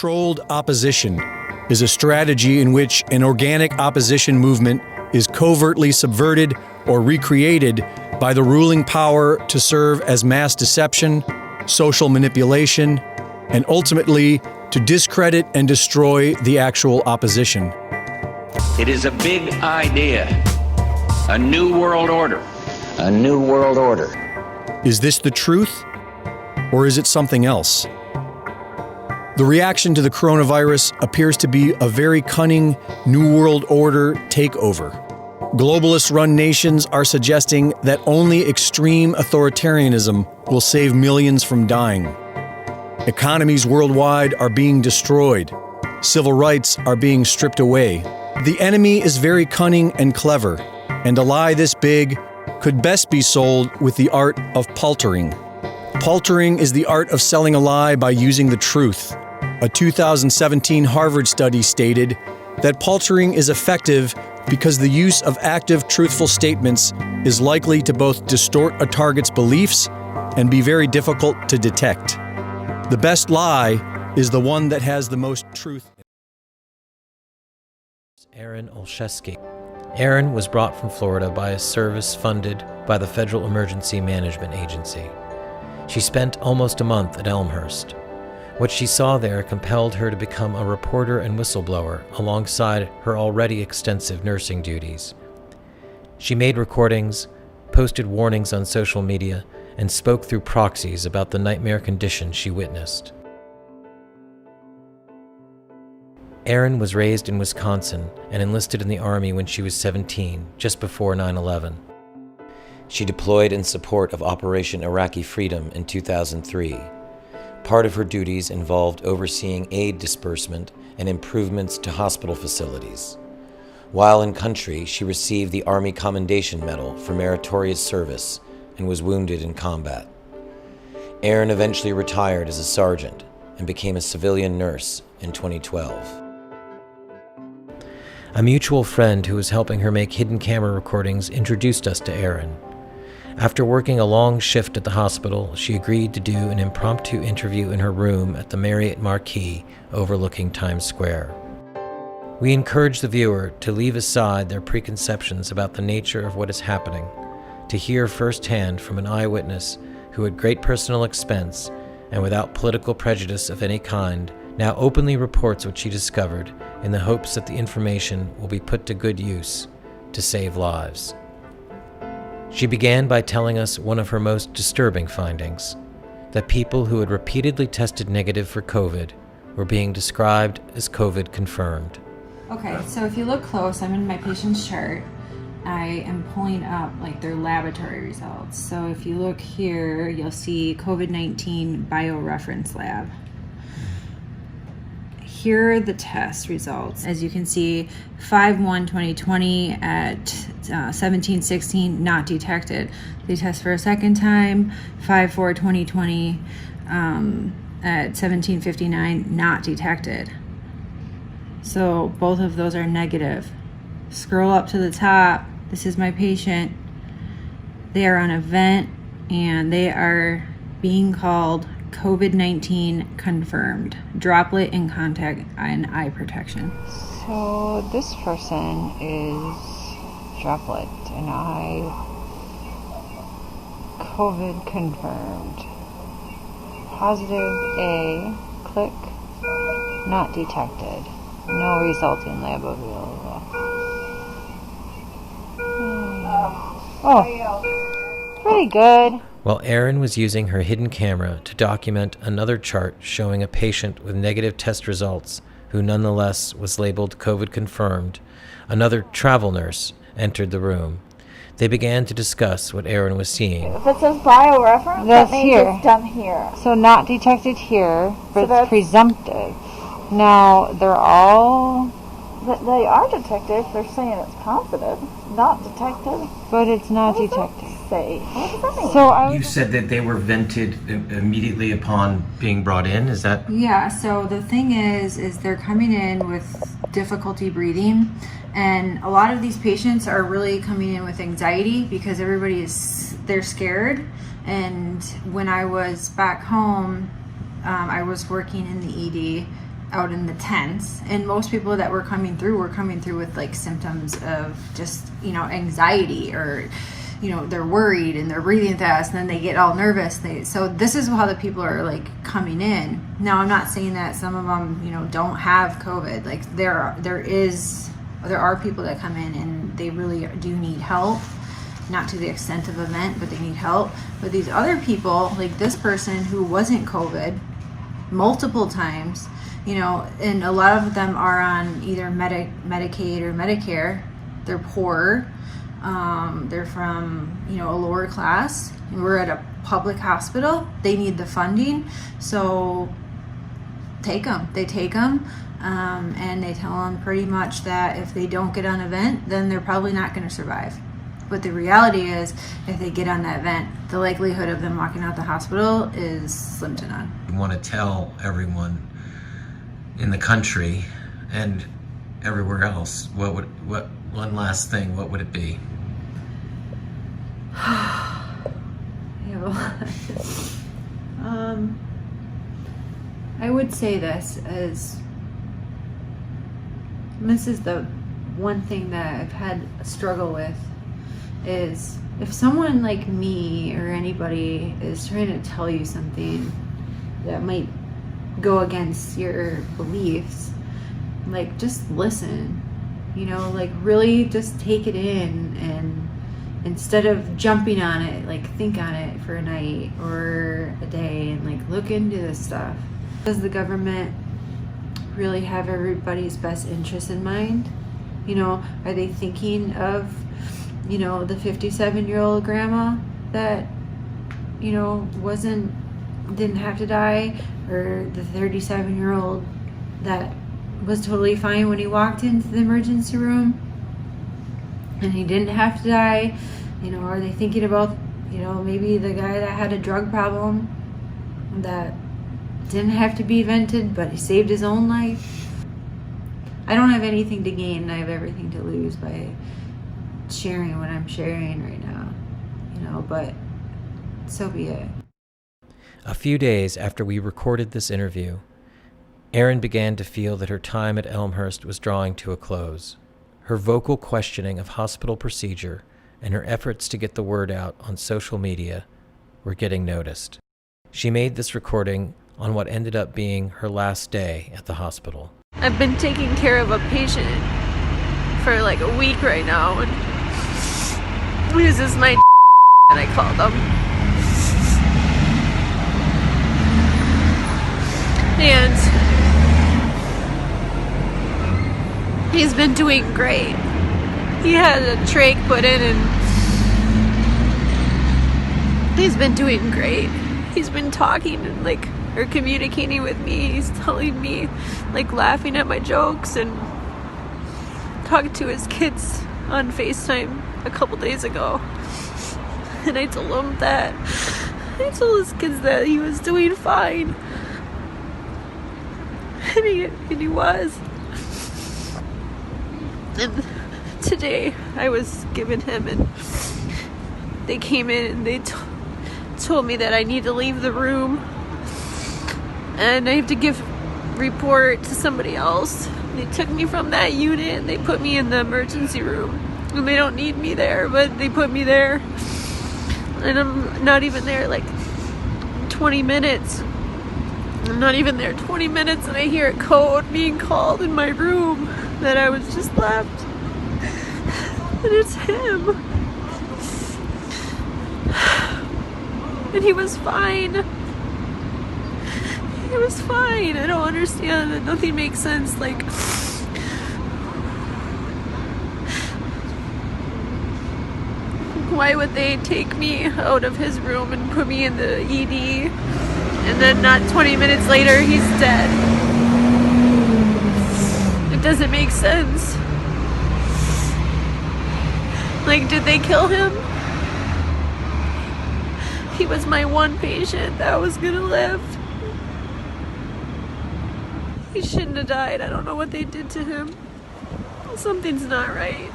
Controlled opposition is a strategy in which an organic opposition movement is covertly subverted or recreated by the ruling power to serve as mass deception, social manipulation, and ultimately to discredit and destroy the actual opposition. It is a big idea, a new world order. A new world order. Is this the truth, or is it something else? The reaction to the coronavirus appears to be a very cunning New World Order takeover. Globalist-run nations are suggesting that only extreme authoritarianism will save millions from dying. Economies worldwide are being destroyed. Civil rights are being stripped away. The enemy is very cunning and clever, and a lie this big could best be sold with the art of paltering. Paltering is the art of selling a lie by using the truth. A 2017 Harvard study stated that paltering is effective because the use of active, truthful statements is likely to both distort a target's beliefs and be very difficult to detect. The best lie is the one that has the most truth. Aaron Olszewski. Aaron was brought from Florida by a service funded by the Federal Emergency Management Agency. She spent almost a month at Elmhurst. What she saw there compelled her to become a reporter and whistleblower alongside her already extensive nursing duties. She made recordings, posted warnings on social media, and spoke through proxies about the nightmare condition she witnessed. Erin was raised in Wisconsin and enlisted in the Army when she was 17, just before 9/11. She deployed in support of Operation Iraqi Freedom in 2003. Part of her duties involved overseeing aid disbursement and improvements to hospital facilities. While in country, she received the Army Commendation Medal for meritorious service and was wounded in combat. Erin eventually retired as a sergeant and became a civilian nurse in 2012. A mutual friend who was helping her make hidden camera recordings introduced us to Erin. After working a long shift at the hospital, she agreed to do an impromptu interview in her room at the Marriott Marquis overlooking Times Square. We encourage the viewer to leave aside their preconceptions about the nature of what is happening, to hear firsthand from an eyewitness who at great personal expense and without political prejudice of any kind now openly reports what she discovered in the hopes that the information will be put to good use to save lives. She began by telling us one of her most disturbing findings, that people who had repeatedly tested negative for COVID were being described as COVID confirmed. Okay, so if you look close, I'm in my patient's chart. I am pulling up like their laboratory results. So if you look here, you'll see COVID-19 bioreference lab. Here are the test results. As you can see, 5/1/2020 at 17:16, not detected. They test for a second time, 5/4/2020 at 17:59, not detected. So both of those are negative. Scroll up to the top. This is my patient. They are on a vent and they are being called COVID-19 confirmed, droplet in contact and eye protection. So this person is droplet and eye COVID confirmed. Positive A, click, not detected. No resulting lab available. Oh, pretty good. While Erin was using her hidden camera to document another chart showing a patient with negative test results who nonetheless was labeled COVID confirmed, another travel nurse entered the room. They began to discuss what Erin was seeing. If it says bioreference, that's that means here. It's done here. So not detected here, but So it's presumptive. Now, they're all... They are detected. They're saying it's positive. Not detected. But it's not What does detected. that say? What does that mean? So I You said that they were vented immediately upon being brought in, is that? Yeah, so the thing is they're coming in with difficulty breathing, and a lot of these patients are really coming in with anxiety because they're scared. And when I was back home, I was working in the ED, out in the tents, and most people that were coming through with like symptoms of just, anxiety, or they're worried and they're breathing fast, and then they get all nervous. So this is how the people are like coming in. Now, I'm not saying that some of them don't have COVID. Like there are people that come in and they really do need help, not to the extent of event, but they need help. But these other people, like this person who wasn't COVID multiple times, and a lot of them are on either Medicaid or Medicare. They're poor. They're from, a lower class. We're at a public hospital. They need the funding. So take them. They take them. And they tell them pretty much that if they don't get on an event, then they're probably not going to survive. But the reality is, if they get on that event, the likelihood of them walking out the hospital is slim to none. I want to tell everyone in the country and everywhere else, what one last thing, what would it be? I would say this is the one thing that I've had a struggle with, is if someone like me or anybody is trying to tell you something that might go against your beliefs, like just listen, like really just take it in, and instead of jumping on it, like think on it for a night or a day and like look into this stuff. Does the government really have everybody's best interest in mind? Are they thinking of, the 57-year-old grandma that, didn't have to die, or the 37-year-old that was totally fine when he walked into the emergency room and he didn't have to die? Are they thinking about, maybe the guy that had a drug problem that didn't have to be vented, but he saved his own life? I don't have anything to gain, and I have everything to lose by sharing what I'm sharing right now, but so be it. A few days after we recorded this interview, Erin began to feel that her time at Elmhurst was drawing to a close. Her vocal questioning of hospital procedure and her efforts to get the word out on social media were getting noticed. She made this recording on what ended up being her last day at the hospital. I've been taking care of a patient for like a week right now, and this is my and I called him. And he's been doing great. He had a trach put in and he's been doing great. He's been talking and or communicating with me. He's telling me, laughing at my jokes, and talked to his kids on FaceTime a couple days ago. And I told his kids that he was doing fine. And he was. And today I was giving him, and they came in and they told me that I need to leave the room and I have to give report to somebody else. They took me from that unit and they put me in the emergency room, and they don't need me there, but they put me there, and I'm not even there 20 minutes. I'm not even there 20 minutes, and I hear a code being called in my room that I was just left, and it's him. And he was fine. He was fine. I don't understand that. Nothing makes sense. Why would they take me out of his room and put me in the ED, and then not 20 minutes later he's dead? It doesn't make sense. Did they kill him? He was my one patient that was gonna live. He shouldn't have died. I don't know what they did to him. Something's not right.